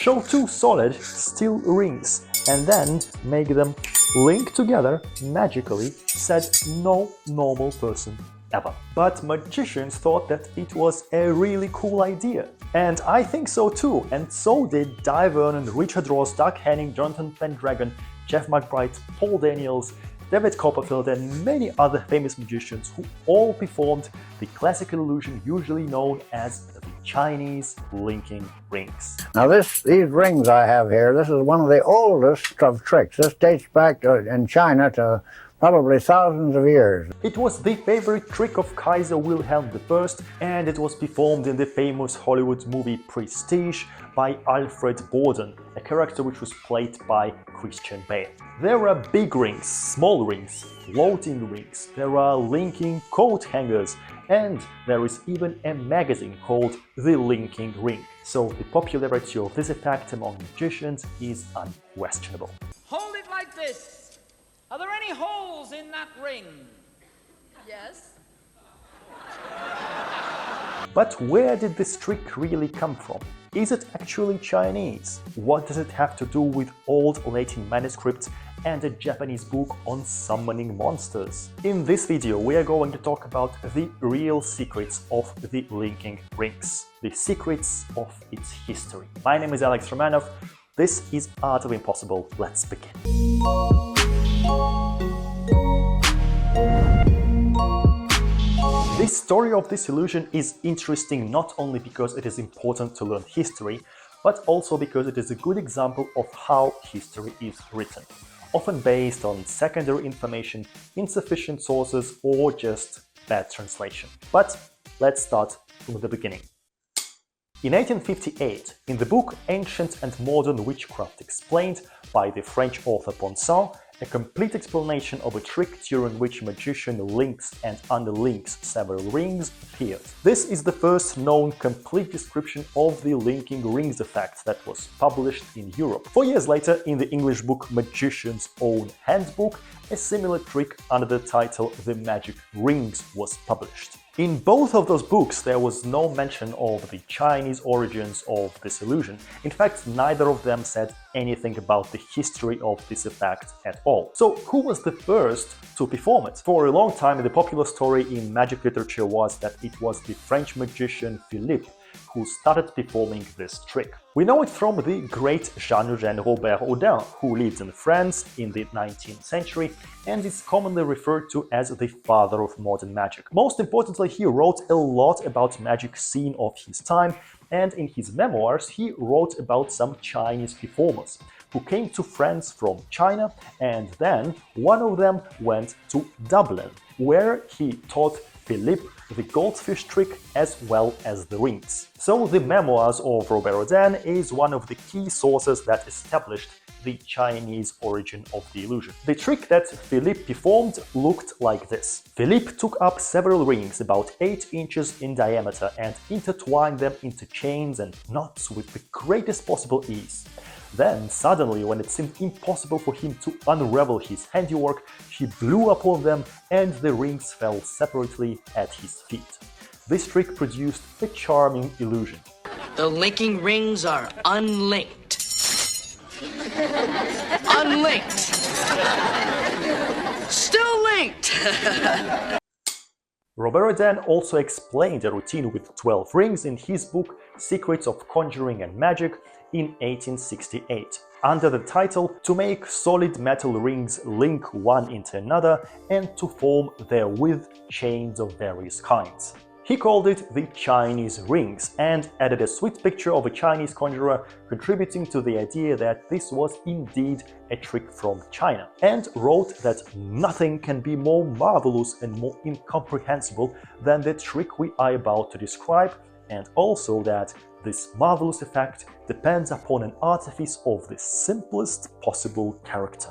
Show two solid steel rings and then make them link together magically, said no normal person ever. But magicians thought that it was a really cool idea. And I think so too, and so did Di Vernon, Richard Ross, Doug Henning, Jonathan Pendragon, Jeff McBride, Paul Daniels, David Copperfield and many other famous magicians who all performed the classical illusion usually known as the Chinese linking rings. Now these rings I have here, this is one of the oldest of tricks. This dates back in China to probably thousands of years. It was the favorite trick of Kaiser Wilhelm I, and it was performed in the famous Hollywood movie Prestige by Alfred Borden, a character which was played by Christian Bale. There are big rings, small rings, floating rings, there are linking coat hangers, and there is even a magazine called The Linking Ring. So the popularity of this effect among magicians is unquestionable. Hold it like this. Are there any holes in that ring? Yes. But where did this trick really come from? Is it actually Chinese? What does it have to do with old Latin manuscripts and a Japanese book on summoning monsters? In this video we are going to talk about the real secrets of the linking rings, the secrets of its history. My name is Alex Romanov. This is Art of Impossible. Let's begin. The story of this illusion is interesting not only because it is important to learn history, but also because it is a good example of how history is written, often based on secondary information, insufficient sources, or just bad translation. But let's start from the beginning. In 1858, in the book Ancient and Modern Witchcraft Explained by the French author Ponsard, a complete explanation of a trick during which a magician links and underlinks several rings appeared. This is the first known complete description of the linking rings effect that was published in Europe. 4 years later, in the English book Magician's Own Handbook, a similar trick under the title The Magic Rings was published. In both of those books there was no mention of the Chinese origins of this illusion. In fact, neither of them said anything about the history of this effect at all. So who was the first to perform it? For a long time the popular story in magic literature was that it was the French magician Philippe who started performing this trick. We know it from the great genre Robert-Houdin, who lived in France in the 19th century and is commonly referred to as the father of modern magic. Most importantly, he wrote a lot about magic scene of his time, and in his memoirs he wrote about some Chinese performers who came to France from China, and then one of them went to Dublin, where he taught Philippe the goldfish trick as well as the rings. So the memoirs of Robert-Houdin is one of the key sources that established the Chinese origin of the illusion. The trick that Philippe performed looked like this. Philippe took up several rings about 8 inches in diameter and intertwined them into chains and knots with the greatest possible ease. Then, suddenly, when it seemed impossible for him to unravel his handiwork, he blew upon them and the rings fell separately at his feet. This trick produced a charming illusion. The linking rings are unlinked. Unlinked. Still linked. Robert-Houdin also explained a routine with 12 rings in his book Secrets of Conjuring and Magic in 1868, under the title To Make Solid Metal Rings Link One into Another and to Form Therewith Chains of Various Kinds. He called it the Chinese rings and added a sweet picture of a Chinese conjurer contributing to the idea that this was indeed a trick from China, and wrote that nothing can be more marvelous and more incomprehensible than the trick we are about to describe, and also that this marvelous effect depends upon an artifice of the simplest possible character.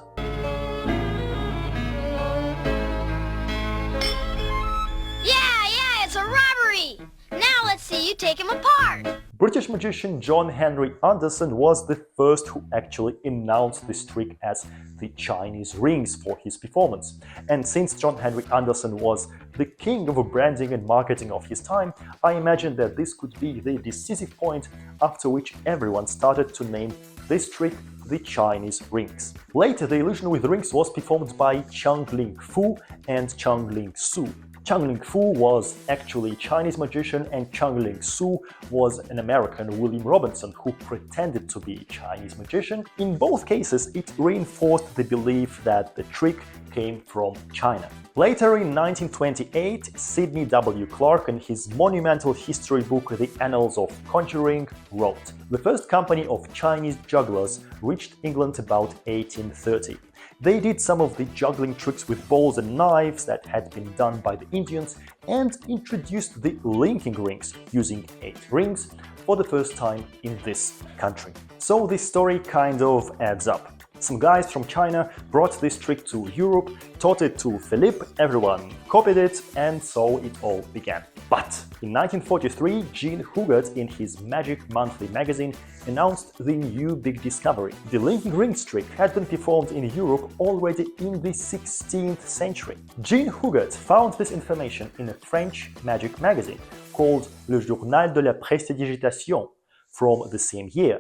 Yeah, it's a robbery! Now let's see you take him apart! British magician John Henry Anderson was the first who actually announced this trick as the Chinese rings for his performance. And since John Henry Anderson was the king of branding and marketing of his time, I imagine that this could be the decisive point after which everyone started to name this trick the Chinese rings. Later, the illusion with rings was performed by Chang Ling Fu and Chang Ling Su. Chang Ling Fu was actually a Chinese magician and Chang Ling Su was an American, William Robinson, who pretended to be a Chinese magician. In both cases, it reinforced the belief that the trick came from China. Later in 1928, Sidney W. Clark, in his monumental history book The Annals of Conjuring, wrote, "The first company of Chinese jugglers reached England about 1830. They did some of the juggling tricks with balls and knives that had been done by the Indians and introduced the linking rings, using 8 rings, for the first time in this country." So this story kind of adds up. Some guys from China brought this trick to Europe, taught it to Philippe, everyone copied it, and so it all began. But in 1943, Jean Hugert, in his Magic Monthly magazine, announced the new big discovery. The linking rings trick had been performed in Europe already in the 16th century. Jean Hugert found this information in a French magic magazine called Le Journal de la Prestidigitation from the same year,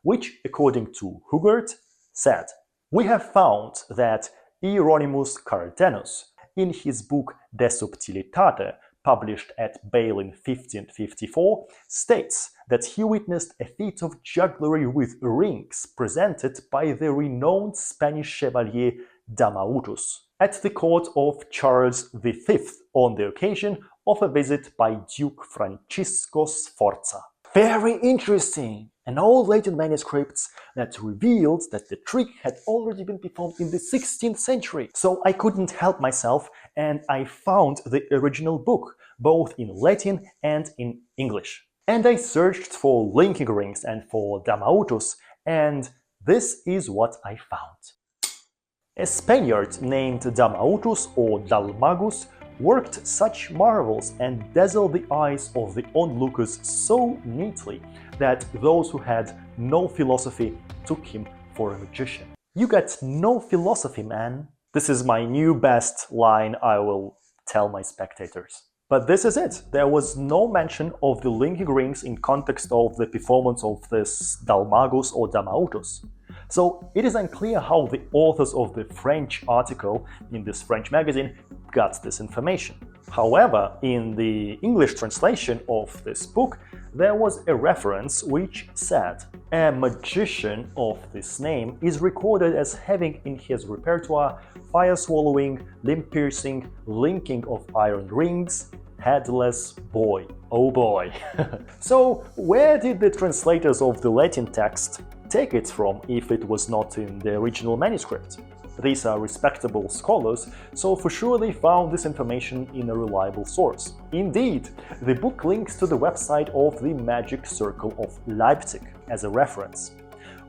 which, according to Hugert, said, "We have found that Hieronymus Cardanus, in his book De Subtilitate, published at Bale in 1554, states that he witnessed a feat of jugglery with rings presented by the renowned Spanish chevalier Damautus at the court of Charles V on the occasion of a visit by Duke Francisco Sforza." Very interesting! And all later manuscripts that revealed that the trick had already been performed in the 16th century. So I couldn't help myself and I found the original book, both in Latin and in English. And I searched for linking rings and for Damautus, and this is what I found. A Spaniard named Damautus or Dalmagus worked such marvels and dazzled the eyes of the onlookers so neatly that those who had no philosophy took him for a magician. "You got no philosophy, man." This is my new best line I will tell my spectators. But this is it. There was no mention of the linking rings in context of the performance of this Dalmagus or Damautus. So it is unclear how the authors of the French article in this French magazine got this information. However, in the English translation of this book, there was a reference which said, "A magician of this name is recorded as having in his repertoire fire-swallowing, limb-piercing, linking of iron rings, headless boy." Oh boy! So where did the translators of the Latin text take it from if it was not in the original manuscript? These are respectable scholars, so for sure they found this information in a reliable source. Indeed, the book links to the website of the Magic Circle of Leipzig as a reference,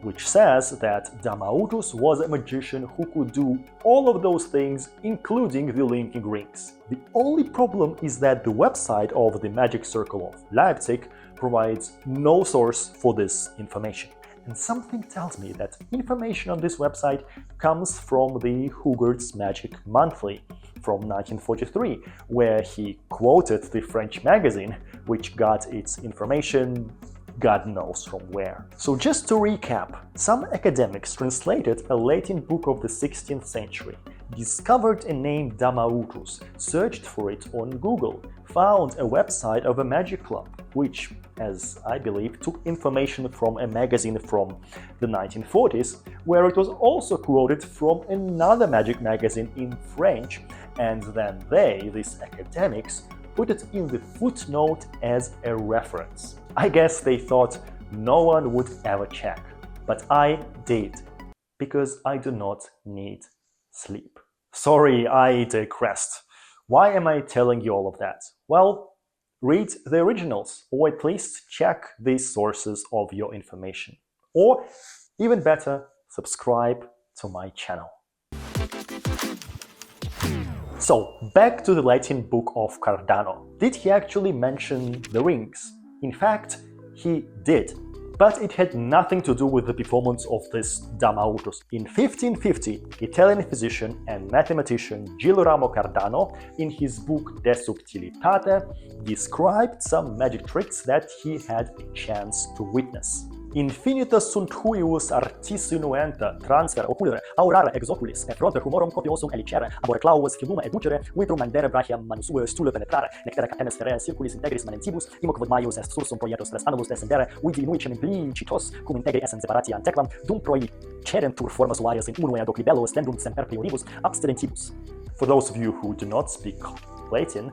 which says that Damautus was a magician who could do all of those things, including the linking rings. The only problem is that the website of the Magic Circle of Leipzig provides no source for this information. And something tells me that information on this website comes from the Hugert's Magic Monthly from 1943, where he quoted the French magazine, which got its information God knows from where. So just to recap, some academics translated a Latin book of the 16th century, discovered a name Damautus, searched for it on Google, found a website of a magic club, which, as I believe, took information from a magazine from the 1940s, where it was also quoted from another magic magazine in French, and then these academics, put it in the footnote as a reference. I guess they thought no one would ever check, but I did, because I do not need sleep. Sorry, I digressed. Why am I telling you all of that? Well, read the originals, or at least check these sources of your information. Or, even better, subscribe to my channel. So, back to the Latin book of Cardano. Did he actually mention the rings? In fact, He did. But it had nothing to do with the performance of this Damautus. In 1550, Italian physician and mathematician Girolamo Cardano, in his book De Subtilitate, described some magic tricks that he had a chance to witness. Infinita sunt huius artis innuenta transfer oculere aurare ex oculis et fronte humorum copiosum elicere abore clauus filuma et ducere vitrum mandere brachiam manusue stule penetrare nectere catenes ferre circulis integris manentibus imo quod maius est sursum proietos tres annulus descendere vidi nuicem implicitos cum integri essent separati antequam dum proicerentur formas varias in unue ad oclibello estendunt semper prioribus abstinentibus. For those of you who do not speak Latin,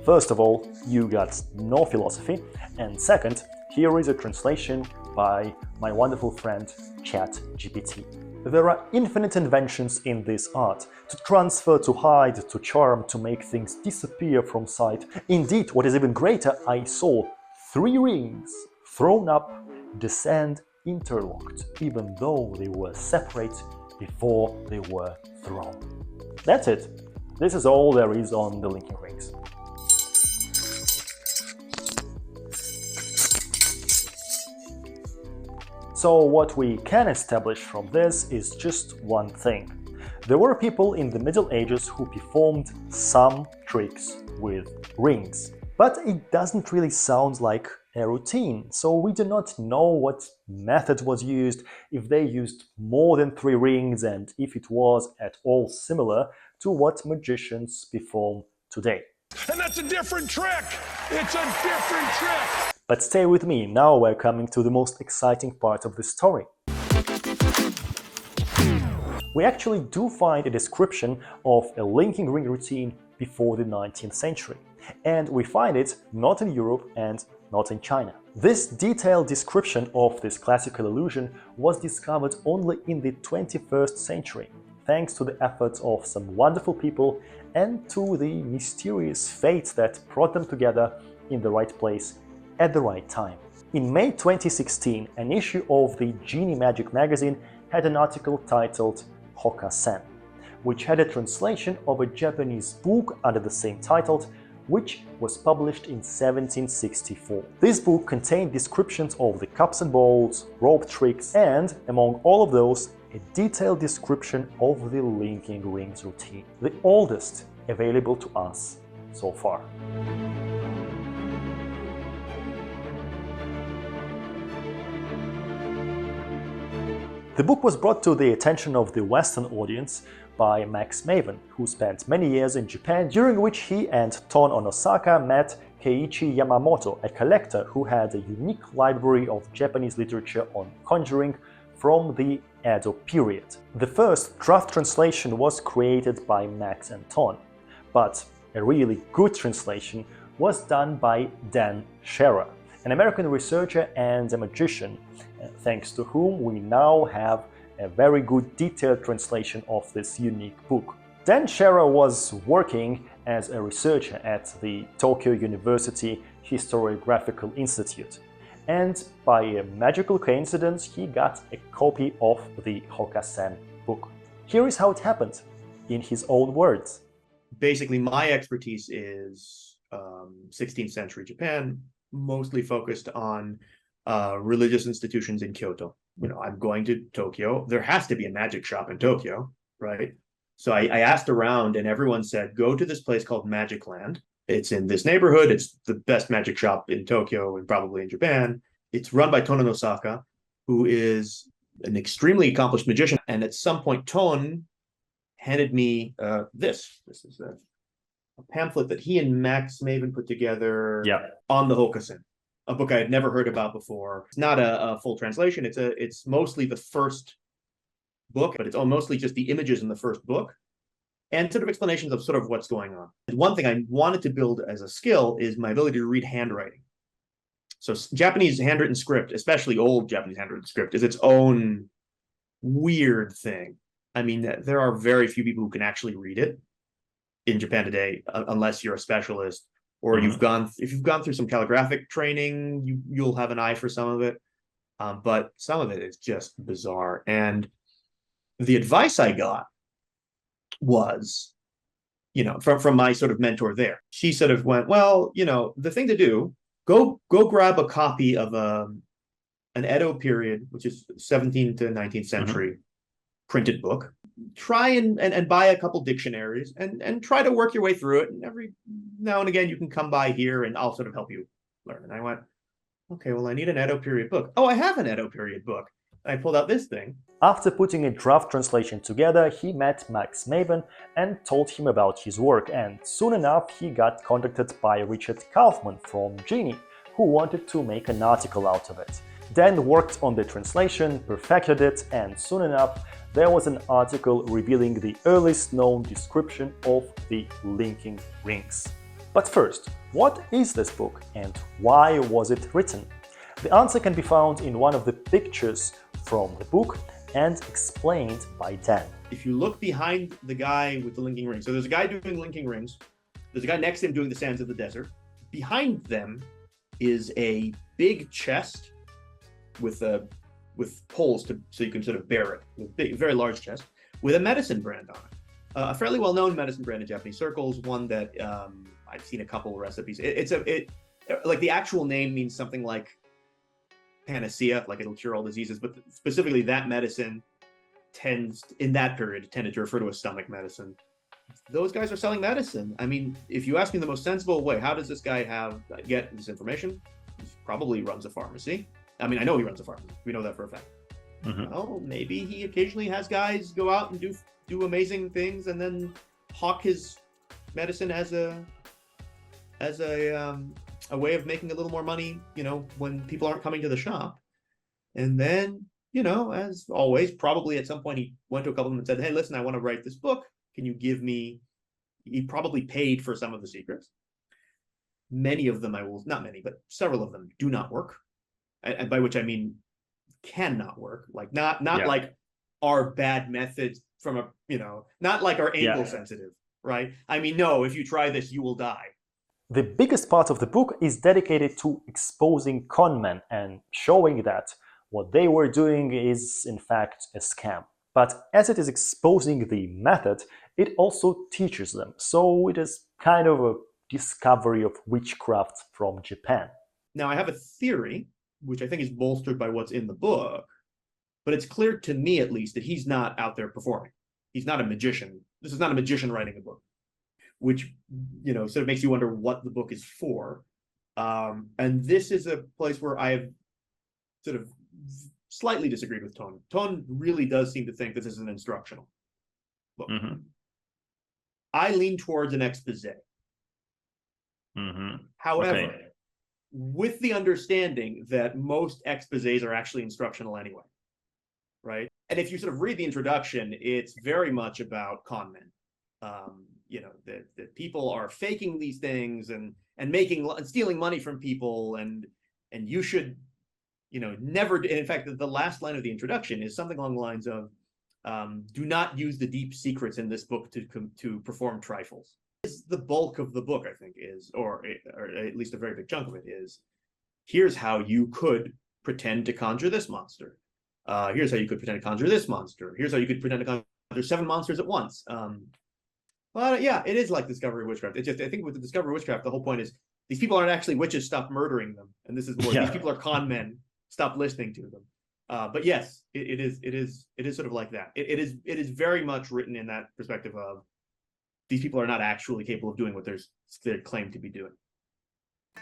first of all, you got no philosophy, and second, here is a translation by my wonderful friend ChatGPT. There are infinite inventions in this art, to transfer, to hide, to charm, to make things disappear from sight. Indeed, what is even greater, I saw 3 rings thrown up, descend, interlocked, even though they were separate before they were thrown. That's it. This is all there is on the linking rings. So what we can establish from this is just one thing. There were people in the Middle Ages who performed some tricks with rings. But it doesn't really sound like a routine, so we do not know what method was used, if they used more than 3 rings, and if it was at all similar to what magicians perform today. And that's a different trick! It's a different trick! But stay with me, now we're coming to the most exciting part of the story. We actually do find a description of a linking ring routine before the 19th century, and we find it not in Europe and not in China. This detailed description of this classical illusion was discovered only in the 21st century, thanks to the efforts of some wonderful people and to the mysterious fate that brought them together in the right place at the right time. In May 2016, an issue of the Genie Magic magazine had an article titled Hoka-sen, which had a translation of a Japanese book under the same title, which was published in 1764. This book contained descriptions of the cups and balls, rope tricks, and, among all of those, a detailed description of the linking rings routine, the oldest available to us so far. The book was brought to the attention of the Western audience by Max Maven, who spent many years in Japan, during which he and Ton Onosaka met Keiichi Yamamoto, a collector who had a unique library of Japanese literature on conjuring from the Edo period. The first draft translation was created by Max and Ton, but a really good translation was done by Dan Sherer, an American researcher and a magician, thanks to whom we now have a very good detailed translation of this unique book. Dan Sherer was working as a researcher at the Tokyo University Historiographical Institute, and by a magical coincidence he got a copy of the Hoka-sen book. Here is how it happened, in his own words. Basically, my expertise is 16th century Japan, mostly focused on religious institutions in Kyoto. You know, I'm going to Tokyo. There has to be a magic shop in Tokyo, right? So I asked around and everyone said, go to this place called Magic Land. It's in this neighborhood. It's the best magic shop in Tokyo and probably in Japan. It's run by Ton Onosaka, who is an extremely accomplished magician. And at some point, Ton handed me this. This is a pamphlet that he and Max Maven put together on the Hoka-sen, a book I had never heard about before. It's not a full translation. It's mostly the first book, but it's mostly just the images in the first book and sort of explanations of sort of what's going on. And one thing I wanted to build as a skill is my ability to read handwriting. So Japanese handwritten script, especially old Japanese handwritten script, is its own weird thing. I mean, there are very few people who can actually read it in Japan today, unless you're a specialist or if you've gone through some calligraphic training, you'll have an eye for some of it. But some of it is just bizarre. And the advice I got was, you know, from my sort of mentor there. She sort of went, well, you know, the thing to do, go grab a copy of an Edo period, which is 17th to 19th century printed book. Try and buy a couple dictionaries and try to work your way through it. And every now and again, you can come by here and I'll sort of help you learn. And I went, okay, well, I need an Edo period book. Oh, I have an Edo period book. I pulled out this thing. After putting a draft translation together, he met Max Maven and told him about his work, and soon enough he got contacted by Richard Kaufman from Genie, who wanted to make an article out of it. Dan worked on the translation, perfected it, and soon enough there was an article revealing the earliest known description of the linking rings. But first, what is this book and why was it written? The answer can be found in one of the pictures from the book and explained by Dan. If you look behind the guy with the linking rings, so there's a guy doing linking rings, there's a guy next to him doing the sands of the desert. Behind them is a big chest with poles so you can sort of bear it, a big, very large chest with a medicine brand on it. A fairly well-known medicine brand in Japanese circles, one that I've seen a couple of recipes. Like the actual name means something like panacea, like it'll cure all diseases, but specifically that medicine in that period tended to refer to a stomach medicine. Those guys are selling medicine. I mean, if you ask me the most sensible way, how does this guy get this information? He probably runs a pharmacy. I mean, I know he runs a pharmacy. We know that for a fact. Well, maybe he occasionally has guys go out and do amazing things and then hawk his medicine as a way of making a little more money, when people aren't coming to the shop. And then, as always, probably at some point he went to a couple of them and said, hey, listen, I want to write this book. Can you give me, he probably paid for some of the secrets. Many of them not many, but several of them do not work. And by which I mean cannot work. Like not like our bad methods from not like our angle sensitive, right? I mean, no, if you try this, you will die. The biggest part of the book is dedicated to exposing conmen and showing that what they were doing is in fact a scam. But as it is exposing the method, it also teaches them. So it is kind of a discovery of witchcraft from Japan. Now I have a theory, which I think is bolstered by what's in the book, but it's clear to me at least that he's not out there performing. He's not a magician. This is not a magician writing a book, which, sort of makes you wonder what the book is for. And this is a place where I have sort of slightly disagreed with Ton. Ton really does seem to think this is an instructional book. I lean towards an expose. However, with the understanding that most exposés are actually instructional anyway, right? And if you sort of read the introduction, it's very much about con men. That people are faking these things and stealing money from people, and you should, never. And in fact, the last line of the introduction is something along the lines of, "Do not use the deep secrets in this book to perform trifles." The bulk of the book, I think, is, or at least a very big chunk of it is, here's how you could pretend to conjure this monster. Here's how you could pretend to conjure this monster. Here's how you could pretend to conjure 7 monsters at once. But yeah, it is like Discovery of Witchcraft. It's just, I think with the Discovery of Witchcraft, the whole point is these people aren't actually witches, stop murdering them. And this is more, these people are con men, stop listening to them. But yes, it is sort of like that. It is very much written in that perspective of these people are not actually capable of doing what they're claimed to be doing.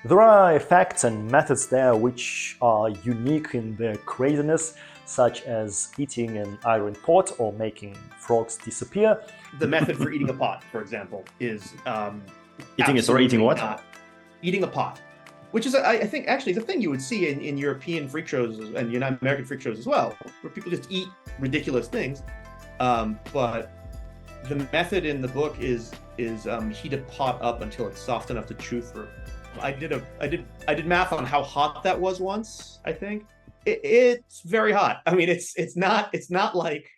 There are effects and methods there which are unique in their craziness, such as eating an iron pot or making frogs disappear. The method for eating a pot, for example, is eating what? Eating a pot, which is, I think, actually is a thing you would see in European freak shows and American freak shows as well, where people just eat ridiculous things. But the method in the book is heat a pot up until it's soft enough to chew through. I did math on how hot that was once. I think it's very hot. I mean, it's not like,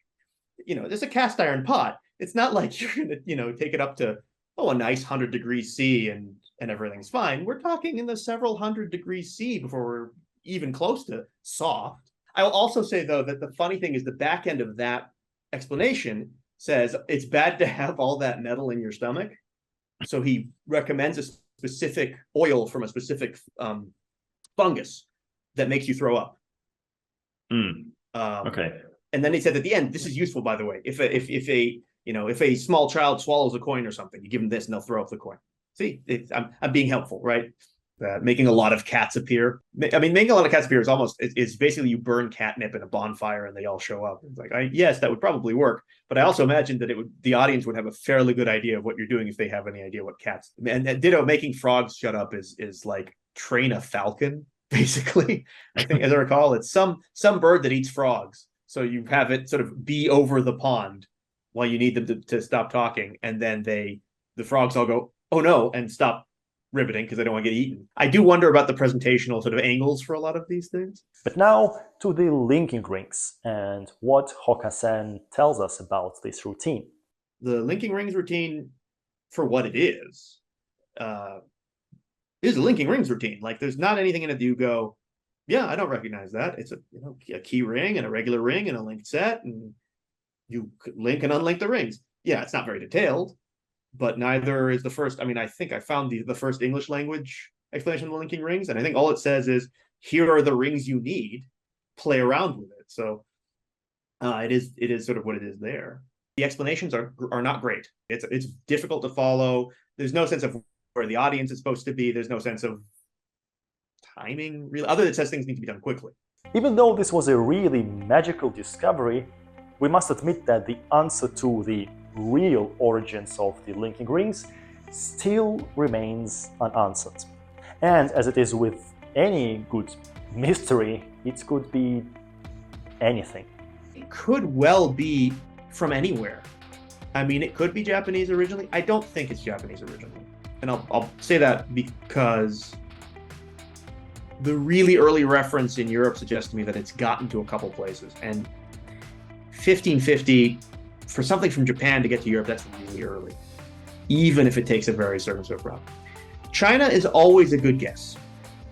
there's a cast iron pot. It's not like you're gonna take it up to a nice 100 degrees C and everything's fine. We're talking in the several hundred degrees C before we're even close to soft. I'll also say though that the funny thing is the back end of that explanation says it's bad to have all that metal in your stomach. So he recommends a specific oil from a specific fungus that makes you throw up. Okay. And then they said at the end, this is useful, by the way. If a small child swallows a coin or something, you give them this and they'll throw up the coin. See, I'm being helpful, right? Making a lot of cats appear. I mean, making a lot of cats appear is basically you burn catnip in a bonfire and they all show up. It's like, yes, that would probably work, but I also imagine that the audience would have a fairly good idea of what you're doing if they have any idea what cats. And ditto, making frogs shut up is like train a falcon, basically. I think, as I recall, it's some bird that eats frogs. So you have it sort of be over the pond while you need them to stop talking, and then the frogs all go, oh no, and stop riveting because they don't want to get eaten. I do wonder about the presentational sort of angles for a lot of these things. But now to the linking rings and what Hokasen tells us about this routine. The linking rings routine, for what it is a linking rings routine. Like, there's not anything in it that you go, yeah, I don't recognize that. It's a key ring and a regular ring and a linked set, and you link and unlink the rings. Yeah, it's not very detailed, but neither is the first. I mean, I think I found the first English language explanation of the linking rings, and I think all it says is, here are the rings you need, play around with it. So it is sort of what it is there. The explanations are not great. It's difficult to follow. There's no sense of where the audience is supposed to be. There's no sense of timing, really, other than it says things need to be done quickly. Even though this was a really magical discovery, we must admit that the answer to the real origins of the linking rings still remains unanswered. And as it is with any good mystery, it could be anything. It could well be from anywhere. I mean, it could be Japanese originally. I don't think it's Japanese originally. And I'll say that because the really early reference in Europe suggests to me that it's gotten to a couple places. And 1550, for something from Japan to get to Europe, that's really early, even if it takes a very circumspect route. China is always a good guess.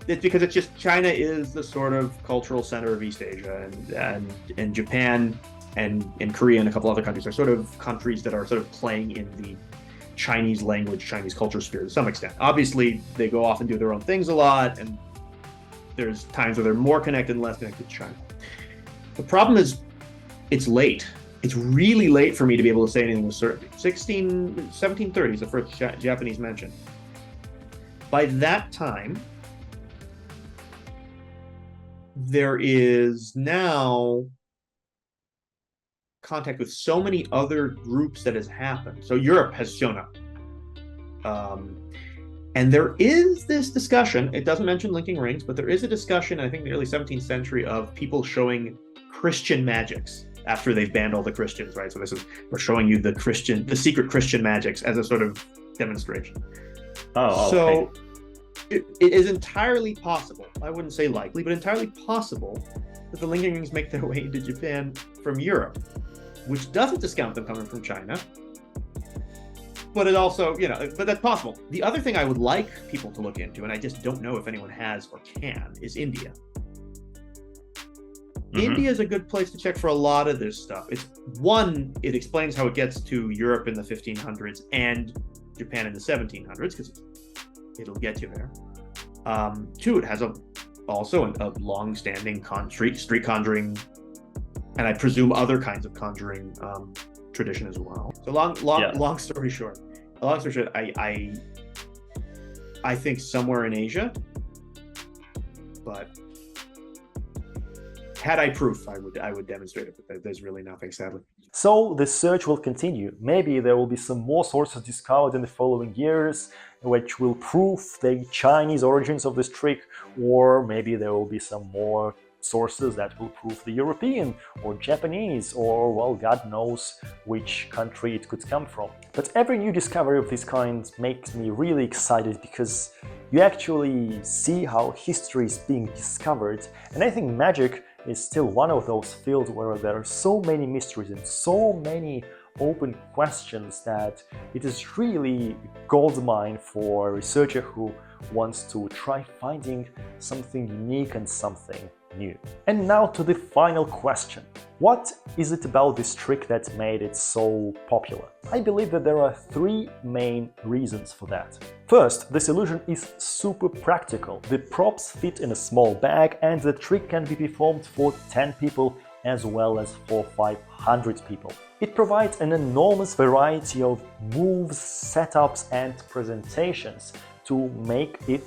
It's because it's just, China is the sort of cultural center of East Asia, and Japan and Korea and a couple other countries are sort of countries that are sort of playing in the Chinese language, Chinese culture sphere to some extent. Obviously, they go off and do their own things a lot, and there's times where they're more connected and less connected to China. The problem is, it's late. It's really late for me to be able to say anything with certainty. 1730 is the first Japanese mention. By that time, there is now contact with so many other groups that has happened. So Europe has shown up. And there is this discussion, it doesn't mention linking rings, but there is a discussion, I think in the early 17th century, of people showing Christian magics after they've banned all the Christians, right? So we're showing you the secret Christian magics as a sort of demonstration. So it is entirely possible, I wouldn't say likely, but entirely possible that the linking rings make their way into Japan from Europe, which doesn't discount them coming from China. But it also, but that's possible. The other thing I would like people to look into, and I just don't know if anyone has or can, is India. Mm-hmm. India is a good place to check for a lot of this stuff. It explains how it gets to Europe in the 1500s and Japan in the 1700s, because it'll get you there. Two, it has also a long-standing street conjuring, and I presume other kinds of conjuring tradition as well. So long story short, I think somewhere in Asia, but had I proof, I would demonstrate it, but there's really nothing, sadly. So the search will continue. Maybe there will be some more sources discovered in the following years which will prove the Chinese origins of this trick, or maybe there will be some more sources that will prove the European or Japanese, or, well, God knows which country it could come from. But every new discovery of this kind makes me really excited, because you actually see how history is being discovered, and I think magic is still one of those fields where there are so many mysteries and so many open questions that it is really a goldmine for a researcher who wants to try finding something unique and something new. And now to the final question. What is it about this trick that made it so popular? I believe that there are three main reasons for that. First, this illusion is super practical. The props fit in a small bag and the trick can be performed for 10 people as well as for 500 people. It provides an enormous variety of moves, setups and presentations to make it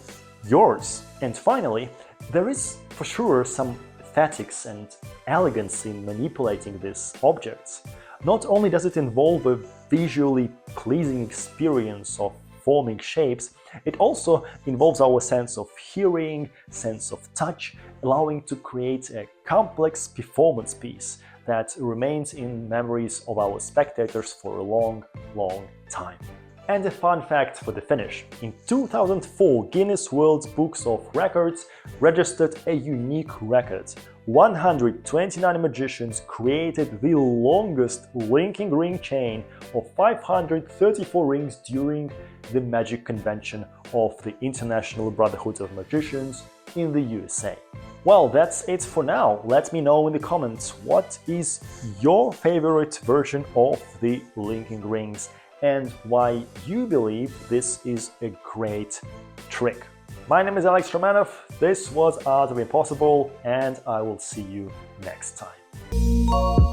yours. And finally, there is for sure some aesthetics and elegance in manipulating these objects. Not only does it involve a visually pleasing experience of forming shapes, it also involves our sense of hearing, sense of touch, allowing to create a complex performance piece that remains in memories of our spectators for a long, long time. And a fun fact for the finish. In 2004, Guinness World Books of Records registered a unique record. 129 magicians created the longest linking ring chain of 534 rings during the Magic Convention of the International Brotherhood of Magicians in the USA. Well, that's it for now. Let me know in the comments what is your favorite version of the linking rings and why you believe this is a great trick. My name is Alex Romanov, this was Art of Impossible, and I will see you next time.